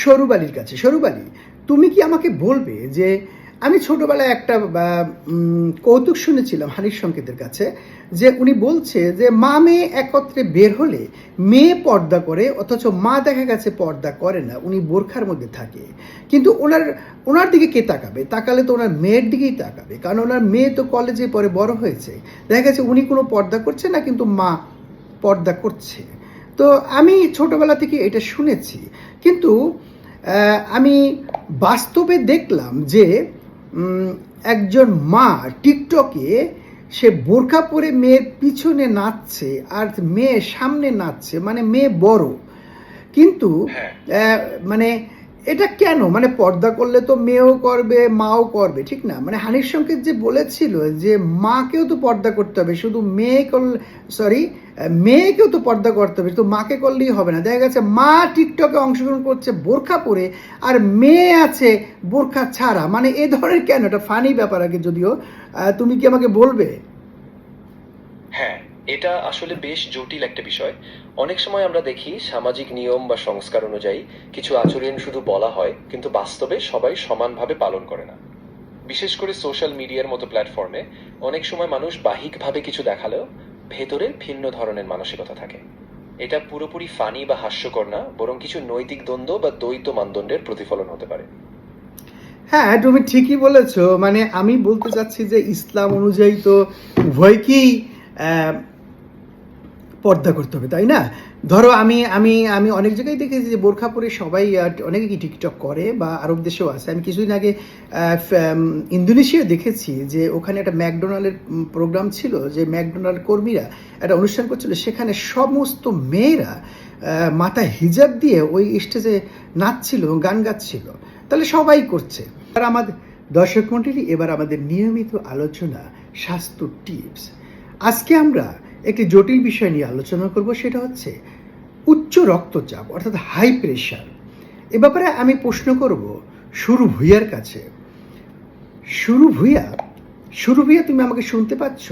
সরুব আলীর কাছে। সরুব আলী, তুমি কি আমাকে বলবে যে আমি ছোটবেলায় একটা কৌতুক শুনেছিলাম হানিফ সংকেতের কাছে, যে উনি বলছে যে মা মেয়ে একত্রে বের হলে মেয়ে পর্দা করে, অথচ মা দেখা গেছে পর্দা করে না, উনি বোরখার মধ্যে থাকে। কিন্তু ওনার দিকে কে তাকাবে? তাকালে তো ওনার মেয়ের দিকেই তাকাবে, কারণ ওনার মেয়ে তো কলেজে পরে বড় হয়েছে। দেখা গেছে উনি কোনো পর্দা করছে না, কিন্তু মা পর্দা করছে। তো আমি ছোটবেলা থেকে এটা শুনেছি, কিন্তু আমি বাস্তবে দেখলাম যে একজন মা টিকটকে সে বোরখা পরে মেয়ের পিছনে নাচছে আর মেয়ে সামনে নাচছে, মানে মেয়ে বড়, কিন্তু মানে এটা কেন? মানে পর্দা করলে তো মেয়েও করবে মাও করবে, ঠিক না? মানে হানিফ সংকেত যে বলেছিল যে মাকেও তো পর্দা করতে হবে, শুধু মেয়েকেও তো পর্দা করতে হবে, শুধু মাকে করলেই হবে না। দেখা গেছে মা টিকটকে অংশগ্রহণ করছে বোরখা পরে আর মেয়ে আছে বোরখা ছাড়া, মানে এ ধরনের কেন? এটা ফানি ব্যাপার আগে, যদিও তুমি কি আমাকে বলবে? হ্যাঁ, এটা আসলে বেশ জটিল একটা বিষয়। অনেক সময় আমরা দেখি সামাজিক নিয়ম বা সংস্কার অনুযায়ী কিছু আচরণ শুধু বলা হয়, কিন্তু বাস্তবে সবাই সমানভাবে পালন করে না। বিশেষ করে সোশ্যাল মিডিয়ার মতো প্ল্যাটফর্মে অনেক সময় মানুষ বাহ্যিকভাবে কিছু দেখালেও ভেতরে ভিন্ন ধরনের মানসিকতা থাকে। এটা পুরোপুরি ফানি বা হাস্যকর না, বরং কিছু নৈতিক দ্বন্দ্ব বা দ্বৈত মানদণ্ডের প্রতিফলন হতে পারে। হ্যাঁ, তুমি ঠিকই বলেছো। মানে আমি বলতে চাচ্ছি যে ইসলাম অনুযায়ী তো উভয়কেই পর্দা করতে হবে, তাই না? ধরো আমি আমি আমি অনেক জায়গায় দেখেছি যে বোরখা পরে সবাই অনেকে কি টিকটক করে, বা আরব দেশেও আছে। আমি কিছুদিন আগে ইন্দোনেশিয়া দেখেছি যে ওখানে একটা ম্যাকডোনাল্ডের প্রোগ্রাম ছিল, যে ম্যাকডোনাল্ড কর্মীরা একটা অনুষ্ঠান করছিল, সেখানে সমস্ত মেয়েরা মাথায় হিজাব দিয়ে ওই স্টেজে নাচছিল এবং গান গাচ্ছিল। তাহলে সবাই করছে। আর আমাদের দর্শক মণ্ডলী, এবার আমাদের নিয়মিত আলোচনা, স্বাস্থ্য টিপস। আজকে আমরা একটি জটিল বিষয় নিয়ে আলোচনা করব, সেটা হচ্ছে উচ্চ রক্তচাপ, অর্থাৎ হাই প্রেশার। এ ব্যাপারে আমি প্রশ্ন করব শুরু ভুইয়ার কাছে। শুরু ভুইয়া, তুমি আমাকে শুনতে পাচ্ছ?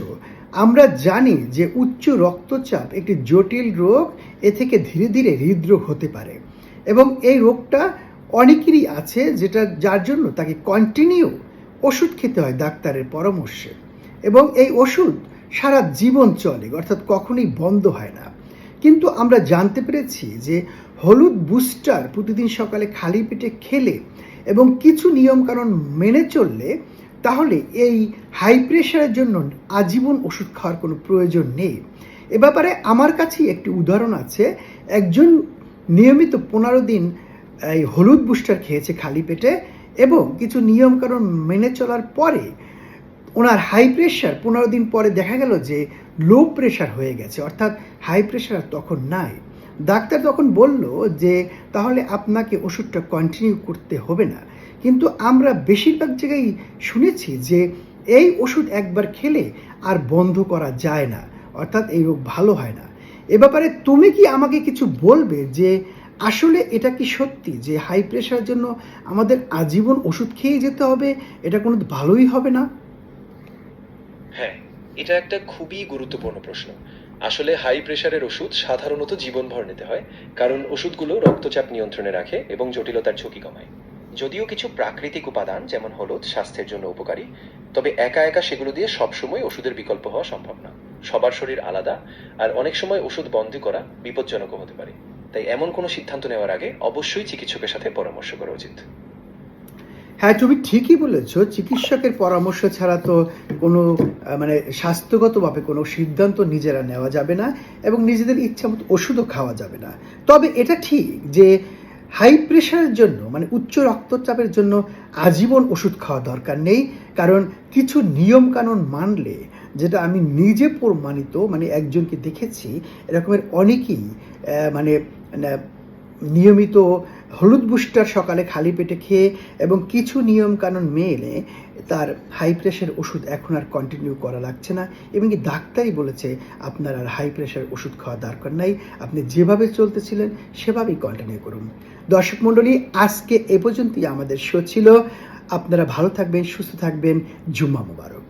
আমরা জানি যে উচ্চ রক্তচাপ একটি জটিল রোগ, এ থেকে ধীরে ধীরে হৃদরোগ হতে পারে, এবং এই রোগটা অনেকেরই আছে, যার জন্য তাকে কন্টিনিউ ওষুধ খেতে হয় ডাক্তারের পরামর্শে, এবং এই ওষুধ সারা জীবন চলে, অর্থাৎ কখনোই বন্ধ হয় না। কিন্তু আমরা জানতে পেরেছি যে হলুদ বুস্টার প্রতিদিন সকালে খালি পেটে খেলে এবং কিছু নিয়মকানুন মেনে চললে, তাহলে এই হাই প্রেশারের জন্য আজীবন ওষুধ খাওয়ার কোনো প্রয়োজন নেই। এ ব্যাপারে আমার কাছেই একটি উদাহরণ আছে। একজন নিয়মিত 15 দিন এই হলুদ বুস্টার খেয়েছে খালি পেটে, এবং কিছু নিয়মকানুন মেনে চলার পরে ওনার হাই প্রেশার 15 দিন পরে দেখা গেল যে লো প্রেশার হয়ে গেছে, অর্থাৎ হাই প্রেশার তখন নাই। ডাক্তার তখন বলল যে তাহলে আপনাকে ওষুধটা কন্টিনিউ করতে হবে না। কিন্তু আমরা বেশিরভাগ জায়গায় শুনেছি যে এই ওষুধ একবার খেলে আর বন্ধ করা যায় না, অর্থাৎ এই রোগ ভালো হয় না। এ ব্যাপারে তুমি কি আমাকে কিছু বলবে যে আসলে এটা কি সত্যি যে হাই প্রেশারের জন্য আমাদের আজীবন ওষুধ খেয়ে যেতে হবে? এটা কোনো ভালোই হবে না? হ্যাঁ, এটা একটা খুবই গুরুত্বপূর্ণ প্রশ্ন। আসলে হাই প্রেশারের ওষুধ সাধারণত জীবনভর নিতে হয়, কারণ ওষুধগুলো রক্তচাপ নিয়ন্ত্রণে রাখে এবং জটিলতার ঝুঁকি কমায়। যদিও কিছু প্রাকৃতিক উপাদান যেমন হলুদ স্বাস্থ্যের জন্য উপকারী, তবে একা একা সেগুলো দিয়ে সবসময় ওষুধের বিকল্প হওয়া সম্ভব না। সবার শরীর আলাদা, আর অনেক সময় ওষুধ বন্ধ করা বিপজ্জনকও হতে পারে। তাই এমন কোনো সিদ্ধান্ত নেওয়ার আগে অবশ্যই চিকিৎসকের সাথে পরামর্শ করা উচিত। হ্যাঁ, তুমি ঠিকই বলেছো। চিকিৎসকের পরামর্শ ছাড়া তো কোনো মানে স্বাস্থ্যগতভাবে কোনো সিদ্ধান্ত নিজেরা নেওয়া যাবে না, এবং নিজেদের ইচ্ছা মতো ওষুধও খাওয়া যাবে না। তবে এটা ঠিক যে হাই প্রেশারের জন্য, মানে উচ্চ রক্তচাপের জন্য আজীবন ওষুধ খাওয়া দরকার নেই, কারণ কিছু নিয়মকানুন মানলে, যেটা আমি নিজে প্রমাণিত, মানে একজনকে দেখেছি, এরকমের অনেকেই মানে নিয়মিত হলুদ বুস্টার সকালে খালি পেটে খেয়ে এবং কিছু নিয়মকানুন মেনে তার হাই প্রেশার ওষুধ এখন আর কন্টিনিউ করা লাগছে না, এবং কি ডাক্তারই বলেছে আপনার আর হাই প্রেশার ওষুধ খাওয়া দরকার নাই, আপনি যেভাবে চলতেছিলেন সেভাবেই কন্টিনিউ করুন। দর্শক মণ্ডলী, আজকে এ পর্যন্তই আমাদের শো ছিল। আপনারা ভালো থাকবেন, সুস্থ থাকবেন। জুম্মা মুবারক।